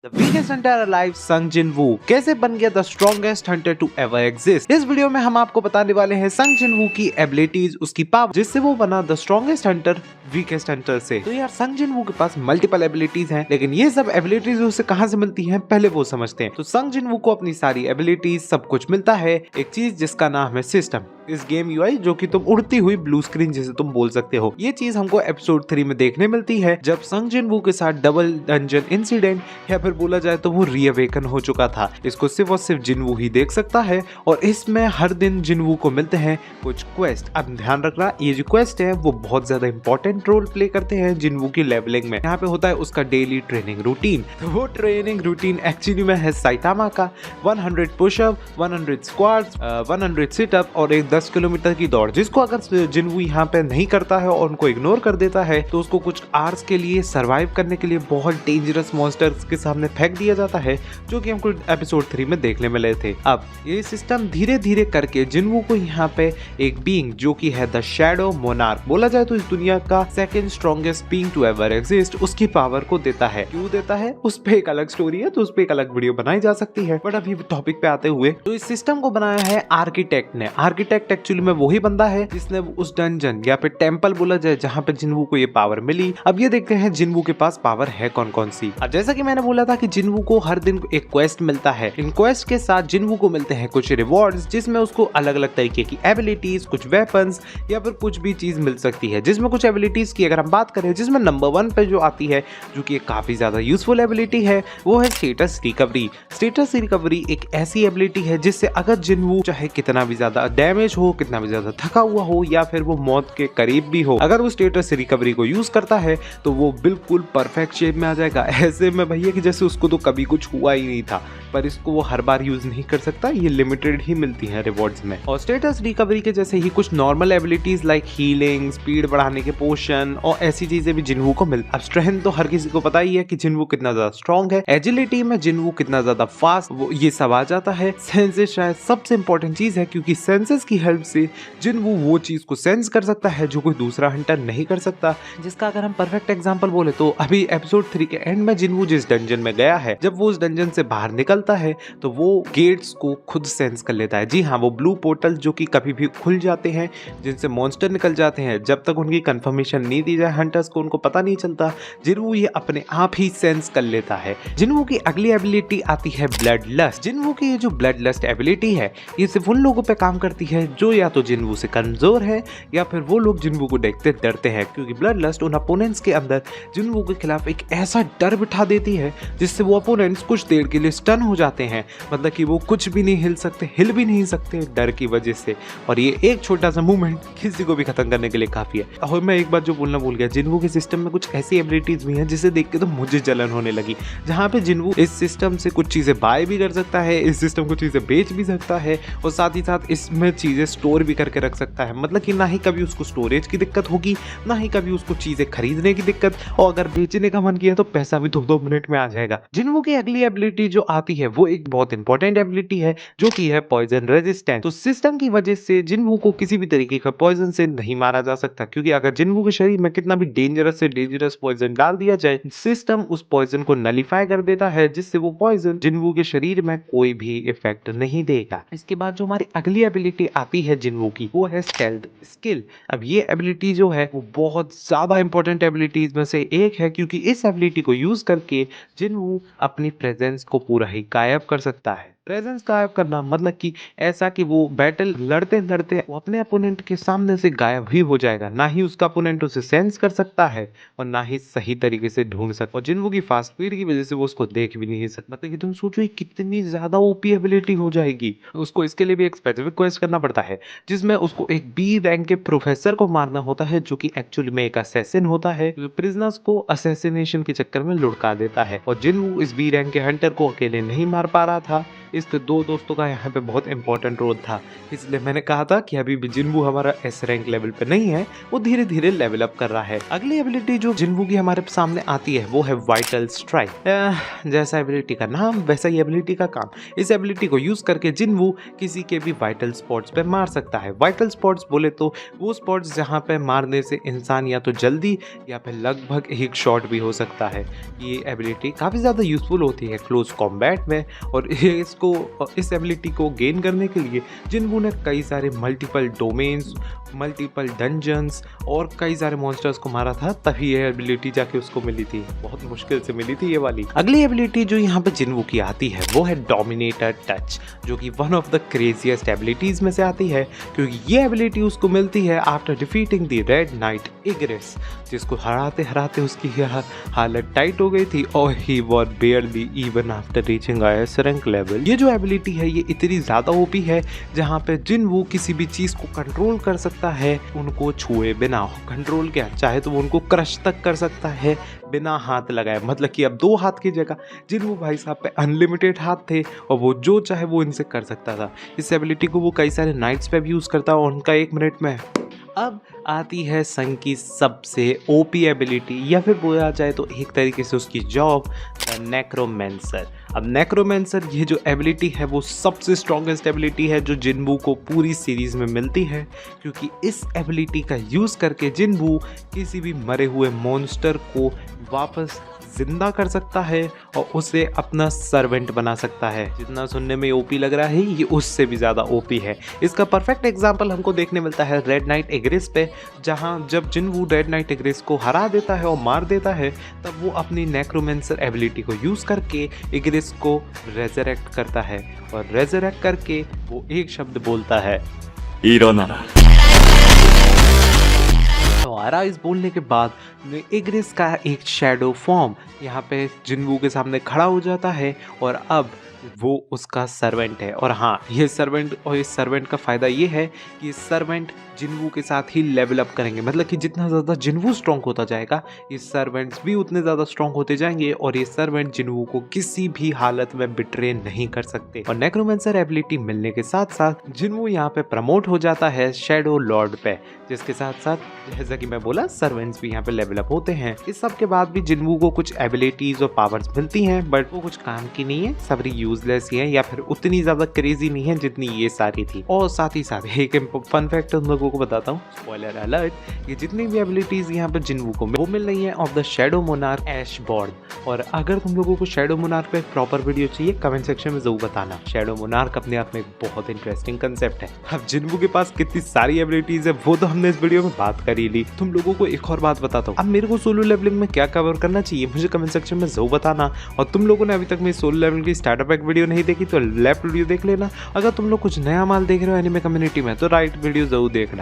The weakest hunter alive, संग जिन वू कैसे बन गया the strongest hunter to ever exist. इस वीडियो में हम आपको बताने वाले हैं संग जिन वू की एबिलिटीज, उसकी पावर, जिससे वो बना the strongest Hunter weakest Hunter से। तो यार संग जिन वू के पास मल्टीपल एबिलिटीज हैं, लेकिन ये सब एबिलिटीज उसे कहां से मिलती हैं पहले वो समझते हैं। तो संग जिन वू को अपनी सारी एबिलिटीज सब कुछ मिलता है, एक चीज जिसका नाम है सिस्टम। इस गेम यूआई जो कि तुम उड़ती हुई ब्लू स्क्रीन जिसे तुम बोल सकते हो, ये चीज हमको एपिसोड 3 में देखने मिलती है, जब संग जिन वू के साथ डबल डंजन इंसिडेंट, या फिर बोला जाए तो वो रीअवेकन हो चुका था। इसको सिर्फ और सिर्फ जिन वू ही देख सकता है, और इसमें हर दिन जिन वू को मिलते हैं कुछ क्वेस्ट। अब ध्यान रखना, ये जो क्वेस्ट है वो बहुत ज्यादा इंपॉर्टेंट रोल प्ले करते हैं जिन वू की लेवलिंग में। यहाँ पे होता है उसका डेली ट्रेनिंग रूटीन। तो वो ट्रेनिंग रूटीन एक्चुअली में है साइटामा का 100 पुशअप, 100 स्क्वाट्स, 100 सिटअप और एक 10 किलोमीटर की दौड़, जिसको अगर जिन वू यहाँ पे नहीं करता है और उनको इग्नोर कर देता है तो उसको कुछ आवर्स के लिए सरवाइव करने के लिए बहुत डेंजरस मॉन्स्टर्स के सामने फेंक दिया जाता है, जो कि हमको एपिसोड 3 में देखने मिले थे। अब ये सिस्टम धीरे धीरे करके जिन वू को यहाँ पे एक बीइंग जो कि है द शैडो मोनार्क, बोला जाए तो इस दुनिया का second strongest being to ever exist, उसकी पावर को देता है। क्यों देता है उस पे एक अलग स्टोरी है, तो उस पे एक अलग वीडियो बनाई जा सकती है। बट अभी टॉपिक पे आते हुए, तो इस सिस्टम को बनाया है आर्किटेक्ट ने। आर्किटेक्ट एक्चुअली में वही बंदा है जिसने उस डंजन या फिर टेंपल बोला जाए जहाँ पे जिन वू को ये पावर मिली। अब ये देखते हैं जिन वू के पास पावर है कौन कौन सी। अब जैसा कि मैंने बोला था कि जिन वू को हर दिन एक क्वेस्ट मिलता है, इन क्वेस्ट के साथ जिन वू को मिलते हैं कुछ रिवॉर्ड्स, जिसमें उसको अलग अलग तरीके की एबिलिटीज, कुछ वेपन्स या फिर कुछ भी चीज मिल सकती है। जिसमें कुछ एबिलिटीज की अगर हम बात करें, जिसमें नंबर 1 पे जो आती है, जो कि काफी ज्यादा यूजफुल एबिलिटी है, वो है स्टेटस रिकवरी। स्टेटस रिकवरी एक ऐसी एबिलिटी है जिससे अगर जिन वू चाहे कितना भी ज्यादा डैमेज हो, कितना भी ज्यादा थका हुआ हो, या फिर वो मौत के करीब भी हो, अगर वो स्टेटस रिकवरी को यूज करता है तो वो बिल्कुल परफेक्ट शेप में आ जाएगा। ऐसे में भैया कि जैसे उसको तो कभी कुछ हुआ ही नहीं था, पर इसको वो हर बार यूज नहीं कर सकता, ये लिमिटेड ही मिलती है रिवॉर्ड्स में। और स्टेटस रिकवरी के जैसे ही कुछ normal abilities like healing, speed बढ़ाने के पोशन और ऐसी चीजें भी जिन वू को मिलती। अब स्ट्रेंथ तो हर किसी को पता ही है कि जिन वू कितना ज्यादा स्ट्रॉन्ग है, एजिलिटी में जिन वू कितना ज्यादा फास्ट, वो ये सब आ जाता है। सेंसेस शायद सबसे इंपॉर्टेंट चीज है, क्योंकि सेंसेस की हेल्प से जिन वो चीज को सेंस कर सकता है जो कोई दूसरा हंटर नहीं कर सकता। जिसका अगर हम परफेक्ट एग्जांपल बोले तो अभी एपिसोड 3 के एंड में जिन वो जिस डंजन में गया है, जब वो उस डंजन से बाहर निकलता है तो वो गेट्स को खुद सेंस कर लेता है। जी हाँ, वो ब्लू पोर्टल जो कि कभी भी खुल जाते हैं, जिनसे मॉन्स्टर निकल जाते हैं, जब तक उनकी कंफर्मेशन नहीं दी जाए हंटर्स को, उनको पता नहीं चलता, जिनवू ये अपने आप ही सेंस कर लेता है। जिनवू की अगली एबिलिटी आती है ब्लड लस्ट। जिनवू की ये जो ब्लड लस्ट एबिलिटी है, ये सिर्फ उन लोगों पे काम करती है जो या तो जिनवू से कमजोर है, या फिर वो लोग जिनवू को देखते डरते हैं, क्योंकि ब्लड लस्ट उन अपोनेंट्स के अंदर जिनवू के खिलाफ एक ऐसा डर बिठा देती है जिससे वो अपोनेंट्स कुछ देर के लिए स्टन हो जाते हैं। मतलब कि वो कुछ भी नहीं हिल सकते, हिल भी नहीं सकते डर की वजह से। और ये एक छोटा सा मूवमेंट किसी को भी खत्म करने के लिए काफी है। और मैं एक बात जो बोलना भूल गया, जिनवू के सिस्टम में कुछ ऐसी एबिलिटीज भी हैं जिसे देख के तो मुझे जलन होने लगी, जहाँ पे जिनवू इस सिस्टम से कुछ चीजें बाय भी कर सकता है, इस सिस्टम को चीजें बेच भी सकता है, और साथ ही साथ इसमें चीजें स्टोर भी करके रख सकता है। मतलब कि ना ही कभी उसको स्टोरेज की दिक्कत होगी, ना ही कभी उसको चीजें खरीदने की दिक्कत, और अगर बेचने का मन किया तो पैसा भी 2-2 मिनट में आ जाएगा। जिनवू की अगली एबिलिटी जो आती है वो एक बहुत इंपॉर्टेंट एबिलिटी है, जो कि है पॉइजन रेजिस्टेंस। तो सिस्टम की वजह से जिनवू को किसी भी तरीके का पॉइजन से नहीं मारा जा सकता, क्योंकि अगर जिनवू के शरीर में कितना भी डेंजरस से डेंजरस पॉइजन डाल दिया जाए, सिस्टम उस पॉइजन को नलीफाई कर देता है, जिससे वो पॉइजन जिनवू के शरीर में कोई भी इफेक्ट नहीं देगा। इसके बाद जो हमारी अगली एबिलिटी आती है जिनवू की, वो है स्टेल्थ स्किल। अब ये एबिलिटी जो है वो बहुत ज्यादा इंपॉर्टेंट एबिलिटीज में से एक है, क्योंकि इस एबिलिटी को यूज करके जिनवू अपनी प्रेजेंस को पूरा ही गायब कर सकता है। प्रेजेंस गायब करना मतलब कि ऐसा कि वो बैटल लड़ते लड़ते वो अपने अपोनेंट के सामने से गायब ही हो जाएगा, ना ही उसका अपोनेंट उसे सेंस कर सकता है और ना ही सही तरीके से ढूंढ सकता। और जिनवू की फास्ट स्पीड की वजह से वो उसको देख भी नहीं सकता। मतलब कि तुम सोचो ये कितनी ज्यादा ओपी एबिलिटी हो जाएगी। उसको इसके लिए भी एक स्पेसिफिक क्वेस्ट करना पड़ता है, जिसमें उसको एक बी रैंक के प्रोफेसर को मारना होता है, जो कि एक्चुअली में एक असैसिन होता है, जो प्रिजनर्स को असैसिनेशन के चक्कर में लुढ़का देता है। और जिनवू इस बी रैंक के हंटर को अकेले नहीं मार पा रहा था, इस 2 दोस्तों का यहाँ पे बहुत इंपॉर्टेंट रोल था। इसलिए मैंने कहा था कि अभी भी जिनवू हमारा एस रैंक लेवल पे नहीं है, वो धीरे धीरे लेवल अप कर रहा है। अगली एबिलिटी जो जिनवू की हमारे सामने आती है वो है वाइटल स्ट्राइक। जैसा एबिलिटी का नाम वैसा ही एबिलिटी का काम। इस एबिलिटी को यूज करके जिनवू किसी के भी वाइटल स्पॉट्स पे मार सकता है। वाइटल स्पॉट्स बोले तो वो स्पॉट्स जहाँ पे मारने से इंसान या तो जल्दी या फिर लगभग एक शॉट भी हो सकता है। ये एबिलिटी काफ़ी ज़्यादा यूजफुल होती है क्लोज कॉम्बैट में, और इस एबिलिटी को गेन करने के लिए जिनवू ने कई सारे मल्टीपल डोमेन्स, मल्टीपल डंजन्स और कई सारे मॉन्स्टर्स को मारा था, तभी ये एबिलिटी जाके उसको मिली थी। बहुत मुश्किल से मिली थी ये वाली। अगली एबिलिटी जो यहाँ पे जिनवू की आती है वो है डोमिनेटर टच, जो कि one of the craziest abilities में से आती है, क्योंकि ये एबिलिटी उसको मिलती है after defeating the red night egress, जिसको हराते हराते उसकी हालत टाइट हो गई थी और he was बेयरली even after reaching S rank level. ये जो एबिलिटी है ये इतनी ज्यादा ओपी है जहाँ पे जिनवू किसी भी चीज को कंट्रोल कर सकता है उनको छुए बिना। कंट्रोल क्या, चाहे तो वो उनको क्रश तक कर सकता है बिना हाथ लगाए। मतलब कि अब 2 हाथ की जगह जिनवू भाई साहब पे अनलिमिटेड हाथ थे और वो जो चाहे वो इनसे कर सकता था। इस एबिलिटी को वो कई सारे नाइट्स पे भी यूज करता है और उनका 1 मिनट में। अब आती है संग की सबसे ओपी एबिलिटी, या फिर बोला जाए तो एक तरीके से उसकी जॉब, नेक्रोमेंसर। अब नेक्रोमेंसर ये जो एबिलिटी है वो सबसे स्ट्रॉन्गेस्ट एबिलिटी है जो जिनवू को पूरी सीरीज में मिलती है, क्योंकि इस एबिलिटी का यूज़ करके जिनवू किसी भी मरे हुए मॉन्स्टर को वापस जिंदा कर सकता है और उसे अपना सर्वेंट बना सकता है। जितना सुनने में ओपी लग रहा है ये उससे भी ज़्यादा ओपी है। इसका परफेक्ट एग्जांपल हमको देखने मिलता है रेड नाइट इग्रेस पे, जहां जब जिनवू रेड नाइट इग्रेस को हरा देता है और मार देता है, तब वो अपनी नेक्रोमेंसर एबिलिटी को यूज़ करके इग्रेस को रेजरेक्ट करता है, और रेजरेक्ट करके वो एक शब्द बोलता है, इरोना। इस बोलने के बाद इग्रेस का एक शैडो फॉर्म यहाँ पे जिनवू के सामने खड़ा हो जाता है, और अब वो उसका सर्वेंट है। और हाँ, ये सर्वेंट और इस सर्वेंट का फ़ायदा ये है कि सर्वेंट जिनवू के साथ ही लेवल अप करेंगे। मतलब कि जितना ज़्यादा जिनवू स्ट्रॉन्ग होता जाएगा ये सर्वेंट्स भी उतने ज़्यादा स्ट्रॉन्ग होते जाएंगे, और ये सर्वेंट जिनवू को किसी भी हालत में बिट्रे नहीं कर सकते। और नेक्रोमेंसर एबिलिटी मिलने के साथ साथ जिनवू यहाँ पे प्रमोट हो जाता है शैडो लॉर्ड पे, जिसके साथ साथ जैसा कि मैं बोला सर्वेंट्स भी यहाँ पे लेवल अप होते हैं। इस सब के बाद भी जिनवू को कुछ एबिलिटीज और पावर्स मिलती हैं, बट वो कुछ काम की नहीं है, सबरी यूजलेस ही है, या फिर उतनी ज्यादा क्रेजी नहीं है जितनी ये सारी थी। और साथ ही साथ एक फन फैक्ट तुम लोगों को बताता हूँ, स्पॉइलर अलर्ट, ये जितनी भी एबिलिटीज यहाँ पर जिनवू को वो मिल रही है ऑफ द शैडो मोनार्क ऐशबॉर्न। और अगर तुम लोगों को शैडो मोनार्क पे प्रॉपर वीडियो चाहिए कमेंट सेक्शन में जरूर बताना। शैडो मोनार्क अपने आप में एक बहुत इंटरेस्टिंग कंसेप्ट है। अब जिनवू के पास कितनी सारी एबिलिटीज है वो तो हमने इस वीडियो में बात कर ही ली। तुम लोगों को एक और बात बताता हूँ, अब मेरे को सोलो लेवलिंग में क्या कवर करना चाहिए मुझे कमेंट सेक्शन में जरूर बताना। और तुम लोगों ने अभी तक मेरी सोलो लेवल की स्टार्टअप पैक वीडियो नहीं देखी तो लेफ्ट वीडियो देख लेना। अगर तुम लोग कुछ नया माल देख रहे हो एनिमे कम्युनिटी में तो राइट वीडियो जरूर देखना।